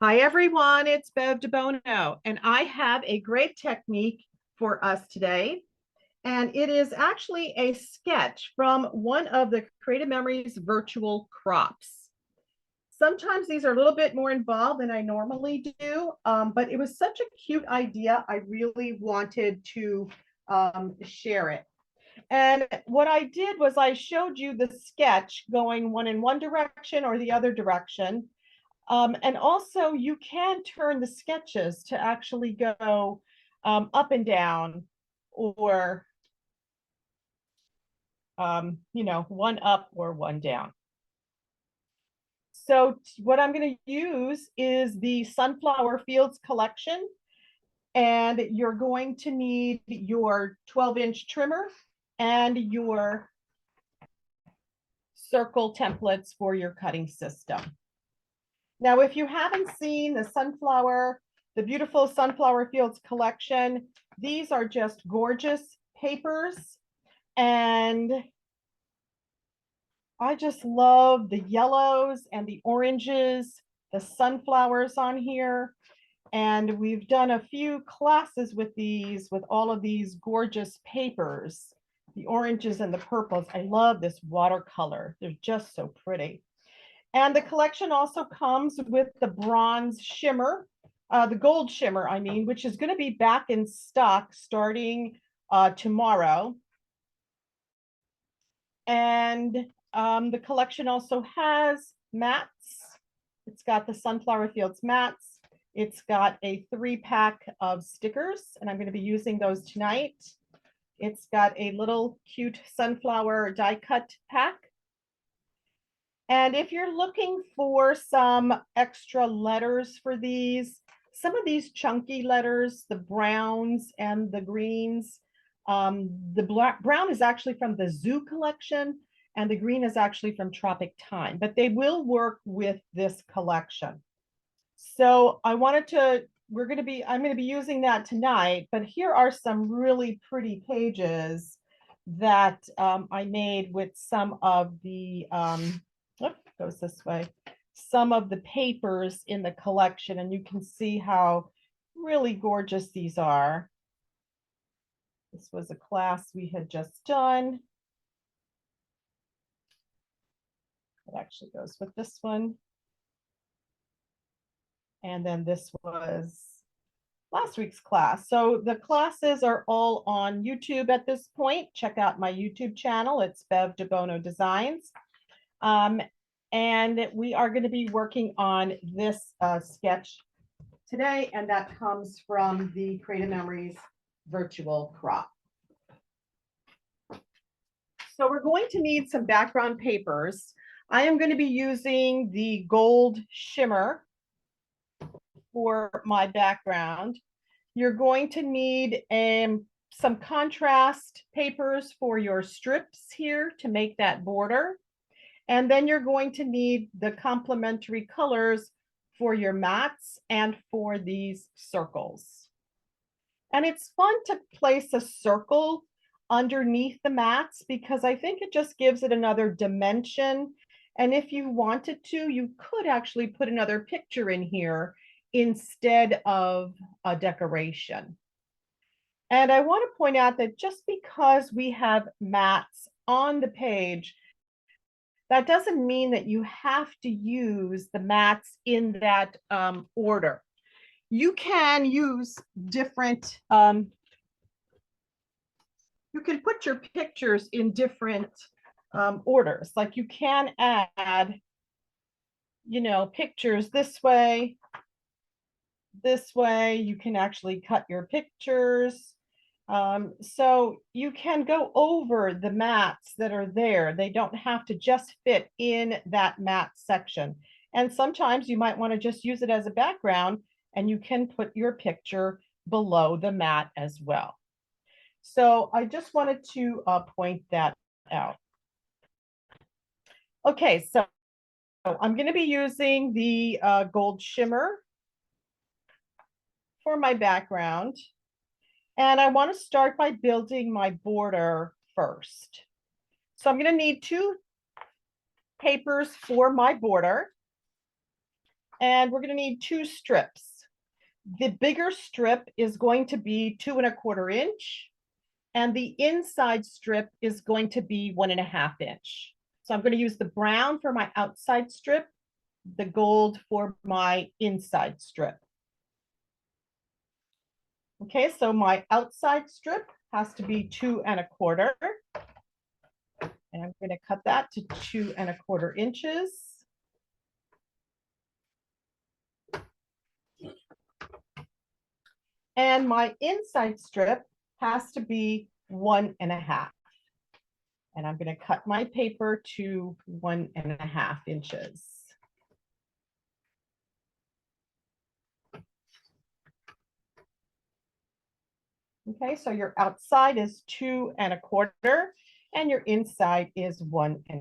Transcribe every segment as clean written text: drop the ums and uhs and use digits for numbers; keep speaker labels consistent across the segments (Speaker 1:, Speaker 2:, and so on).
Speaker 1: Hi everyone, it's Bev DeBono, and I have a great technique for us today. And it is actually a sketch from one of the Creative Memories virtual crops. Sometimes these are a little bit more involved than I normally do, but it was such a cute idea. I really wanted to share it. And what I did was I showed you the sketch going one in one direction or the other direction. And also you can turn the sketches to actually go up and down or, one up or one down. So what I'm going to use is the Sunflower Fields collection. And you're going to need your 12-inch trimmer and your circle templates for your cutting system. Now, if you haven't seen the beautiful Sunflower Fields collection, these are just gorgeous papers. And I just love the yellows and the oranges, the sunflowers on here. And we've done a few classes with these, with all of these gorgeous papers, the oranges and the purples. I love this watercolor. They're just so pretty. And the collection also comes with the bronze shimmer, the gold shimmer, I mean, which is going to be back in stock starting tomorrow. And the collection also has mats. It's got the Sunflower Fields mats. It's got a 3-pack of stickers, and I'm going to be using those tonight. It's got a little cute sunflower die cut pack. And if you're looking for some extra letters for these, some of these chunky letters, the browns and the greens, the brown is actually from the Zoo collection, and the green is actually from Tropic Time, but they will work with this collection. So I'm going to be using that tonight, but here are some really pretty pages that I made with some of the, goes this way, some of the papers in the collection, and you can see how really gorgeous these are. This was a class we had just done. It actually goes with this one. And then this was last week's class. So the classes are all on YouTube at this point. Check out my YouTube channel. It's Bev DeBono Designs. And we are going to be working on this sketch today, and that comes from the Creative Memories virtual crop. So we're going to need some background papers. I am going to be using the gold shimmer for my background. You're going to need some contrast papers for your strips here to make that border. And then you're going to need the complementary colors for your mats and for these circles. And it's fun to place a circle underneath the mats because I think it just gives it another dimension. And if you wanted to, you could actually put another picture in here instead of a decoration. And I want to point out that just because we have mats on the page, that doesn't mean that you have to use the mats in that order. You can use different, you can put your pictures in different orders. Like you can add, pictures this way. You can actually cut your pictures. So you can go over the mats that are there. They don't have to just fit in that mat section. And sometimes you might want to just use it as a background, and you can put your picture below the mat as well. So I just wanted to point that out. Okay, so I'm going to be using the gold shimmer for my background. And I want to start by building my border first. So I'm going to need 2 papers for my border. And we're going to need 2 strips. The bigger strip is going to be 2¼ inch, and the inside strip is going to be 1½ inch. So I'm going to use the brown for my outside strip, the gold for my inside strip. Okay, so my outside strip has to be 2¼ and I'm going to cut that to 2¼ inches. And my inside strip has to be 1½ and I'm going to cut my paper to 1½ inches. Okay, so your outside is 2¼ and your inside is 1½.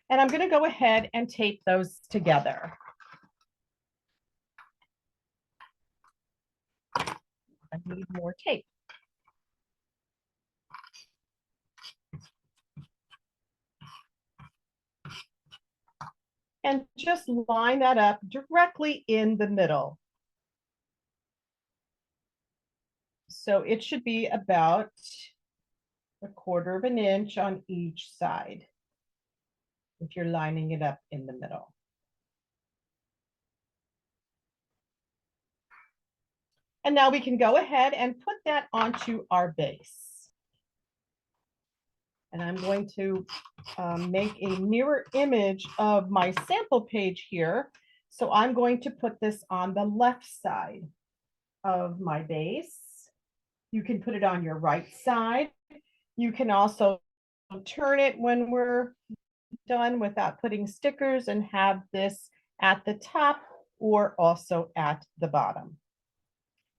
Speaker 1: And I'm going to go ahead and tape those together. I need more tape. And just line that up directly in the middle. So it should be about 1/4 inch on each side if you're lining it up in the middle. And now we can go ahead and put that onto our base. And I'm going to make a mirror image of my sample page here. So I'm going to put this on the left side of my base. You can put it on your right side. You can also turn it when we're done without putting stickers and have this at the top or also at the bottom.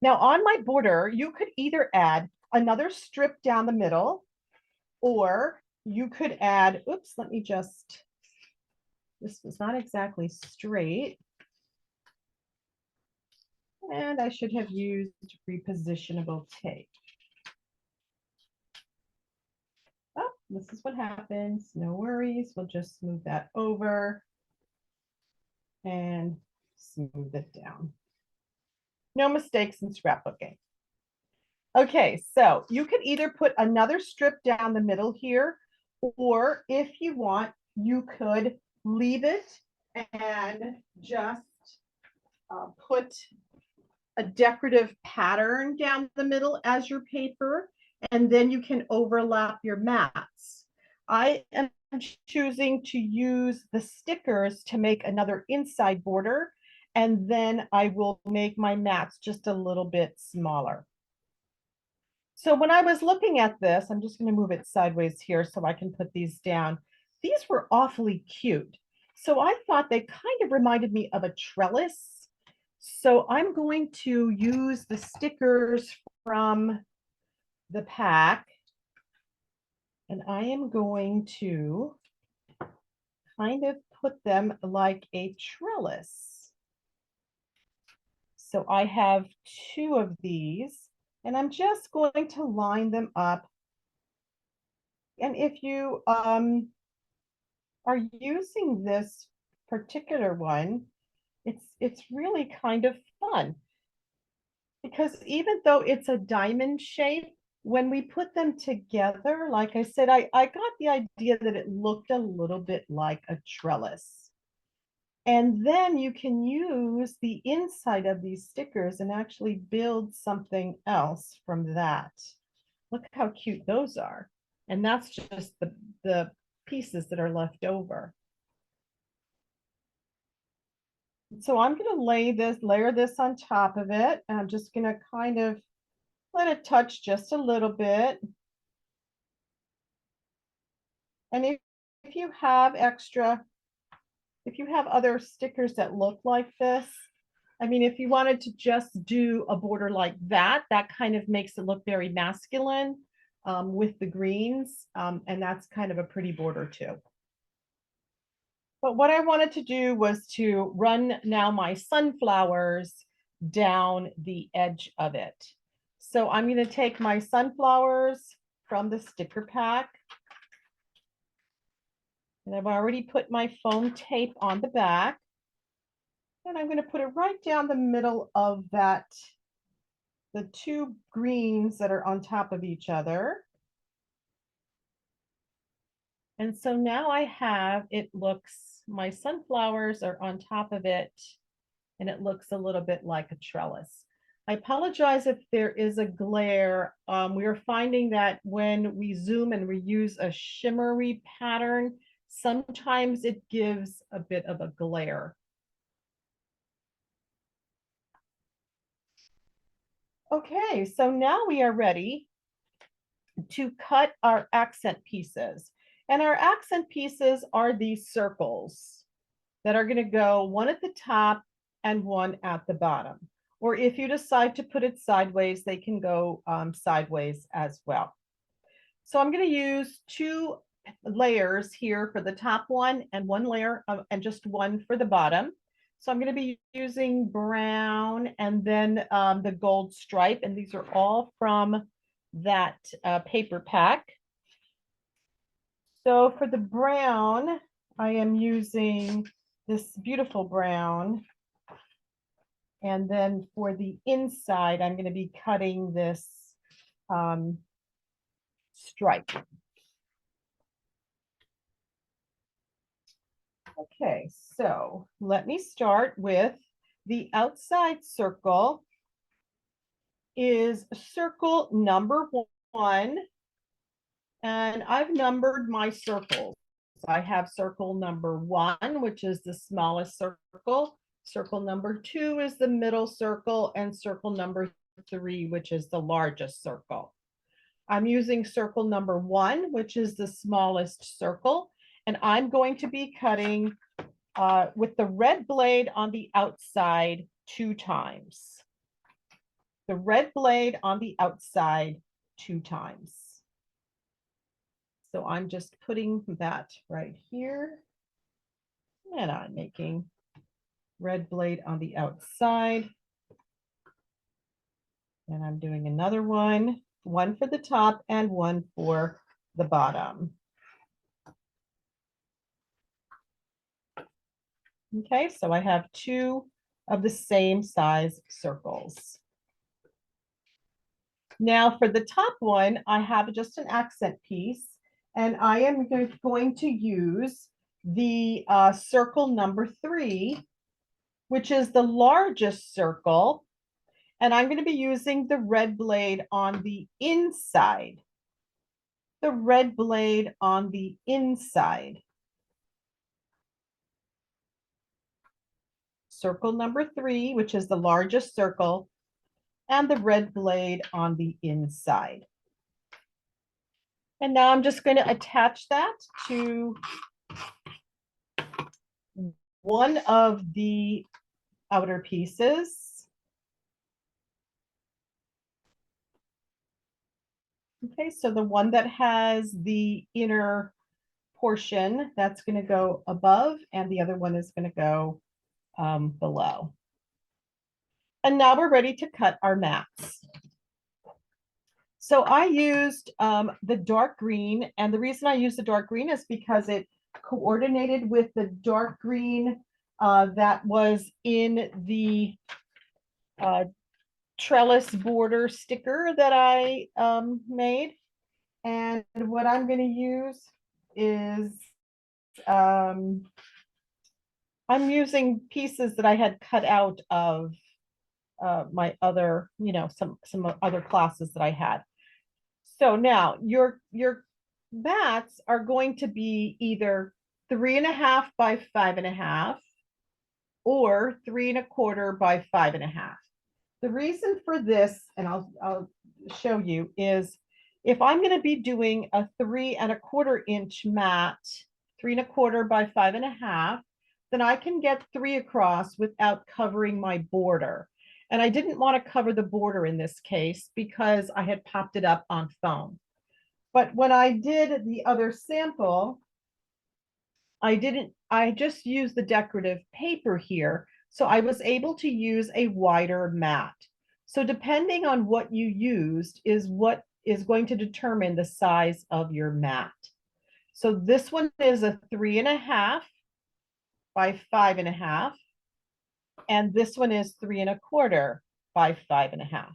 Speaker 1: Now on my border, you could either add another strip down the middle, or you could add, oops, let me just, this was not exactly straight. And I should have used repositionable tape. Oh, this is what happens. No worries. We'll just smooth that over and smooth it down. No mistakes in scrapbooking. Okay, so you could either put another strip down the middle here, or if you want, you could leave it and just put a decorative pattern down the middle as your paper, and then you can overlap your mats. I am choosing to use the stickers to make another inside border, and then I will make my mats just a little bit smaller. So when I was looking at this, I'm just going to move it sideways here so I can put these down. These were awfully cute. So I thought they kind of reminded me of a trellis. So I'm going to use the stickers from the pack, and I am going to kind of put them like a trellis. So I have 2 of these, and I'm just going to line them up. And if you are using this particular one, it's really kind of fun, because even though it's a diamond shape, when we put them together, like I said, I got the idea that it looked a little bit like a trellis. And then you can use the inside of these stickers and actually build something else from that. Look how cute those are. And that's just the pieces that are left over. So I'm going to layer this on top of it. And I'm just going to kind of let it touch just a little bit. And if you have other stickers that look like this, I mean, if you wanted to just do a border like that, that kind of makes it look very masculine with the greens. And that's kind of a pretty border too. But what I wanted to do was to run now my sunflowers down the edge of it. So I'm going to take my sunflowers from the sticker pack. And I've already put my foam tape on the back. And I'm going to put it right down the middle of that, the two greens that are on top of each other. And so now I have, it looks, my sunflowers are on top of it, and it looks a little bit like a trellis. I apologize if there is a glare. We are finding that when we zoom and we use a shimmery pattern, sometimes it gives a bit of a glare. Okay, so now we are ready to cut our accent pieces. And our accent pieces are these circles that are going to go one at the top and one at the bottom. Or if you decide to put it sideways, they can go sideways as well. So I'm going to use two layers here for the top one and one layer and just one for the bottom. So I'm going to be using brown and then the gold stripe, and these are all from that paper pack. So for the brown, I am using this beautiful brown. And then for the inside, I'm going to be cutting this stripe. Okay, so let me start with the outside circle is circle number 1. And I've numbered my circles. I have circle number 1, which is the smallest circle. Circle number 2 is the middle circle, and circle number 3, which is the largest circle. I'm using circle number 1, which is the smallest circle, and I'm going to be cutting with the red blade on the outside 2 times. The red blade on the outside 2 times. So I'm just putting that right here, and I'm making red blade on the outside. And I'm doing another one for the top and one for the bottom. Okay, so I have 2 of the same size circles. Now for the top one, I have just an accent piece, and I am going to use the circle number 3, which is the largest circle. And I'm going to be using the red blade on the inside. The red blade on the inside. Circle number 3, which is the largest circle, and the red blade on the inside. And now I'm just going to attach that to one of the outer pieces. Okay, so the one that has the inner portion, that's going to go above, and the other one is going to go below. And now we're ready to cut our mats. So I used the dark green, and the reason I used the dark green is because it coordinated with the dark green that was in the trellis border sticker that I made. And what I'm going to use is I'm using pieces that I had cut out of my other, some other classes that I had. So now your mats are going to be either 3.5 by 5.5 or 3.25 by 5.5. The reason for this, and I'll show you, is if I'm going to be doing a 3.25 inch mat, 3.25 by 5.5, then I can get 3 across without covering my border. And I didn't want to cover the border in this case because I had popped it up on foam. But when I did the other sample, I just used the decorative paper here. So I was able to use a wider mat. So depending on what you used is what is going to determine the size of your mat. So this one is a 3.5 by 5.5. And this one is 3¼ by 5½.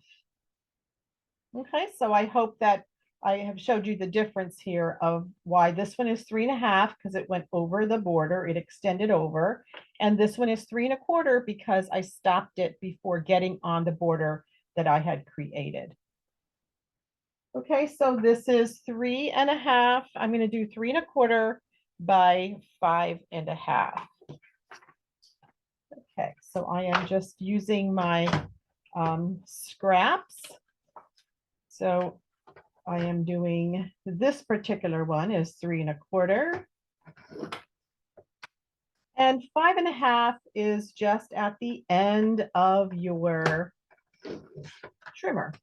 Speaker 1: Okay, so I hope that I have showed you the difference here of why this one is 3½, because it went over the border, it extended over. And this one is 3¼ because I stopped it before getting on the border that I had created. Okay, so this is 3½. I'm going to do 3¼ by 5½. Okay, so I am just using my scraps. So I am doing, this particular one is 3¼ and 5½ is just at the end of your trimmer.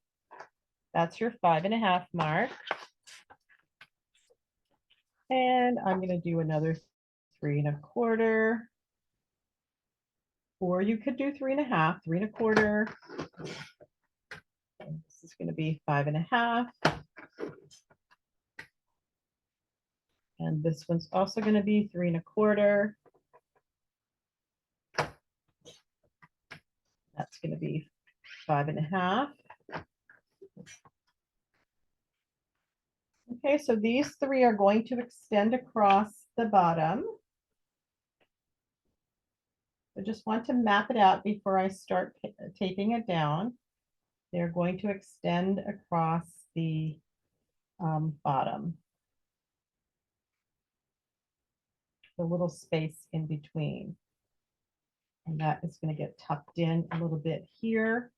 Speaker 1: That's your 5½ mark. And I'm going to do another 3¼ or you could do 3½, 3¼ This is going to be 5½. And this one's also going to be 3¼ That's going to be 5½. Okay, so these three are going to extend across the bottom. I just want to map it out before I start taping it down. They're going to extend across the bottom. The little space in between. And that is going to get tucked in a little bit here.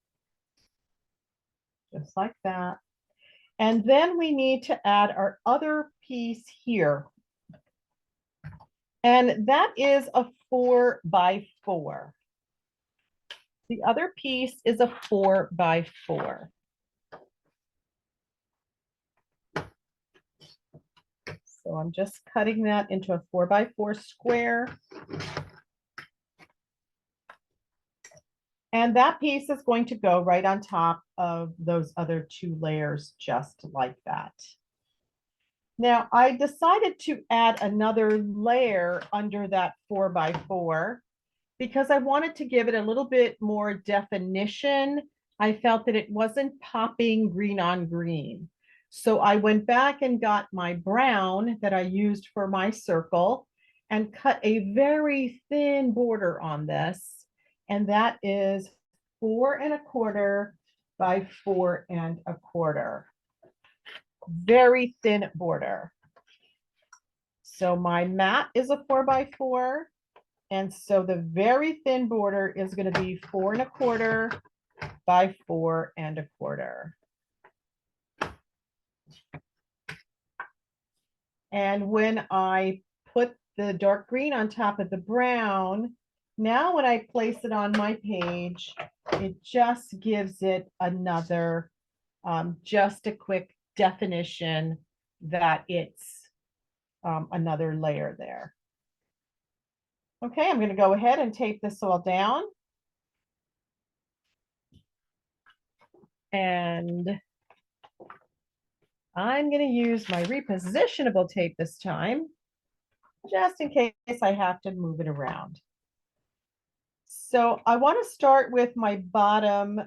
Speaker 1: Just like that. And then we need to add our other piece here. And that is a 4 by 4. The other piece is a 4 by 4. So I'm just cutting that into a 4 by 4 square. And that piece is going to go right on top of those other 2 layers, just like that. Now, I decided to add another layer under that 4 by 4 because I wanted to give it a little bit more definition. I felt that it wasn't popping green on green. So I went back and got my brown that I used for my circle and cut a very thin border on this. And that is 4¼ by 4¼ Very thin border. So my mat is a 4 by 4. And so the very thin border is going to be 4¼ by 4¼ And when I put the dark green on top of the brown, now when I place it on my page, it just gives it another, just a quick definition that it's another layer there. Okay, I'm going to go ahead and tape this all down. And I'm going to use my repositionable tape this time, just in case I have to move it around. So I want to start with my bottom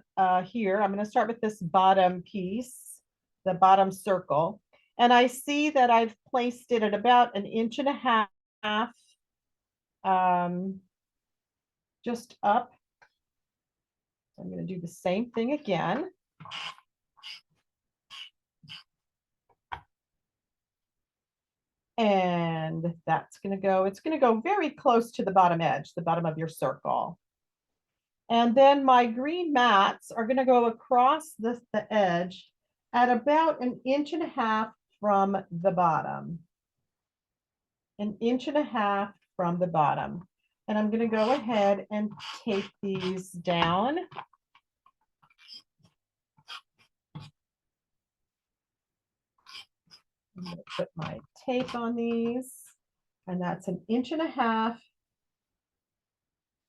Speaker 1: here. I'm going to start with this bottom piece, the bottom circle. And I see that I've placed it at about 1.5 inches just up. So I'm going to do the same thing again. And that's going to go, it's going to go very close to the bottom edge, the bottom of your circle. And then my green mats are going to go across the edge at about 1.5 inches from the bottom. 1.5 inches from the bottom. And I'm going to go ahead and tape these down. I'm going to put my tape on these, and that's 1.5 inches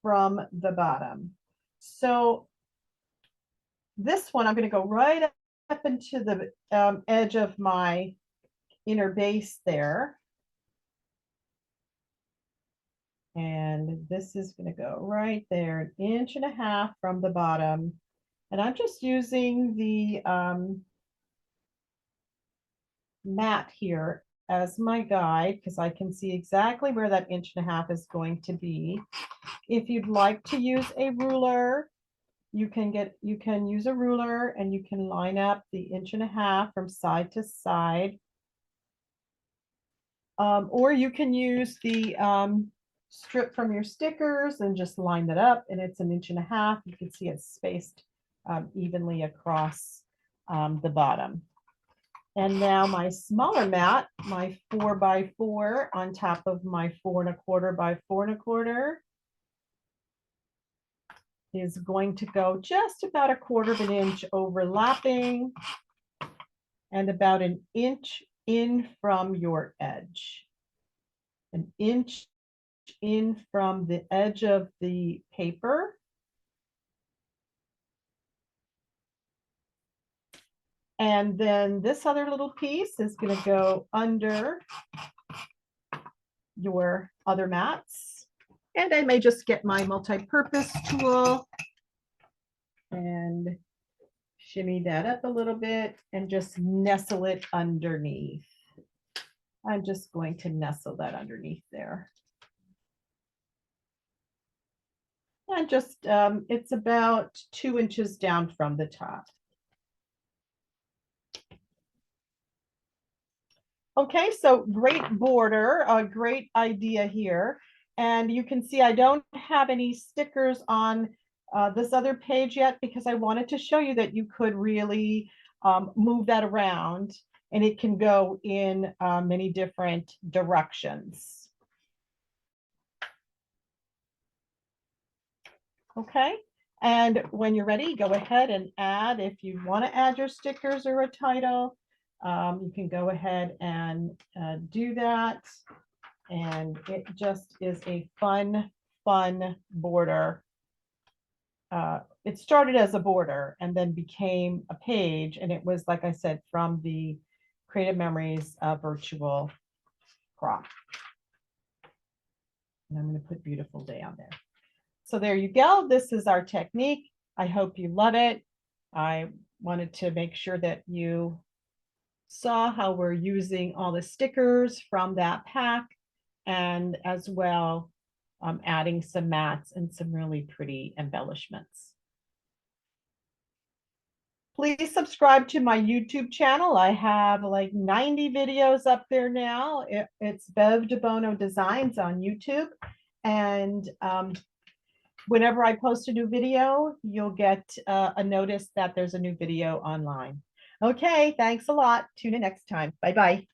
Speaker 1: from the bottom. So this one, I'm going to go right up into the edge of my inner base there. And this is going to go right there, 1.5 inches from the bottom. And I'm just using the mat here as my guide because I can see exactly where that 1.5 inches is going to be. If you'd like to use a ruler, you can use a ruler and you can line up the 1.5 inches from side to side. Or you can use the strip from your stickers and just line that up, and it's 1.5 inches. You can see it's spaced evenly across the bottom. And now my smaller mat, my 4x4 on top of my 4.25 by 4.25 is going to go just about 1/4 inch overlapping and about 1 inch in from your edge. 1 inch in from the edge of the paper. And then this other little piece is going to go under your other mats. And I may just get my multi-purpose tool and shimmy that up a little bit and just nestle it underneath. I'm just going to nestle that underneath there. And just, it's about 2 inches down from the top. Okay, so great border, a great idea here. And you can see I don't have any stickers on this other page yet because I wanted to show you that you could really move that around and it can go in many different directions. Okay, and when you're ready, go ahead and add, if you want to add your stickers or a title, you can go ahead and do that. And it just is a fun border. It started as a border and then became a page. And it was, like I said, from the Creative Memories Virtual Crop. And I'm going to put Beautiful Day on there. So there you go. This is our technique. I hope you love it. I wanted to make sure that you saw how we're using all the stickers from that pack, and as well adding some mats and some really pretty embellishments. Please subscribe to my YouTube channel. I have like 90 videos up there now. It's Bev DeBono Designs on YouTube. And whenever I post a new video, you'll get a notice that there's a new video online. Okay, thanks a lot. Tune in next time. Bye-bye.